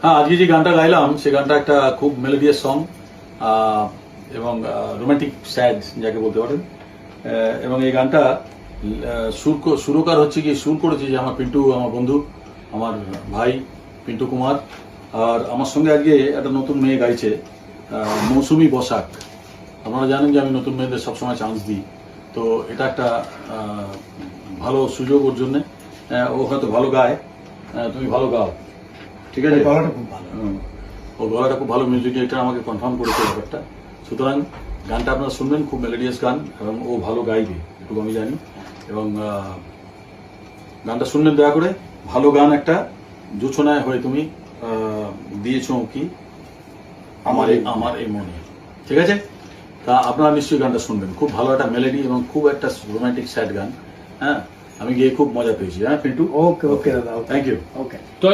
হ্যাঁ, আজকে যে গানটা গাইলাম সে গানটা একটা খুব মেলোডিয়াস সং এবং রোমান্টিক স্যাড যাকে বলতে পারেন। এবং এই গানটা সুরকার হচ্ছে কি সুর করেছে যে আমার পিন্টু, আমার বন্ধু, আমার ভাই পিন্টু কুমার। আর আমার সঙ্গে আজকে একটা নতুন মেয়ে গাইছে, মৌসুমী বসাক। আপনারা জানেন যে আমি নতুন মেয়েদের সবসময় চান্স দিই, তো এটা একটা ভালো সুযোগ ওর জন্যে। ও হয়তো ভালো গায়, তুমি ভালো গাও, ঠিক আছে? গলাটা খুব ভালো। ওর গলাটা খুব ভালো, মিউজিক ডিরেক্টর আমাকে কনফার্ম করেছে ব্যাপারটা। সুতরাং গানটা আপনারা শুনবেন, খুব মেলোডিয়াস গান এবং ও ভালো গাইবে এটুকু আমি জানি। এবং গানটা শুনবেন দয়া করে। ভালো গান একটা, জোছনায় হয়ে তুমি দিয়েছো কি আমার এই মনে, ঠিক আছে? তা আপনারা নিশ্চয়ই গানটা শুনবেন, খুব ভালো একটা মেলোডি এবং খুব একটা রোমান্টিক স্যাড গান। হ্যাঁ, আমি গিয়ে খুব মজা পেয়েছি। হ্যাঁ পিন্টু, ওকে ওকে দাদা, থ্যাংক ইউ। ওকে। তো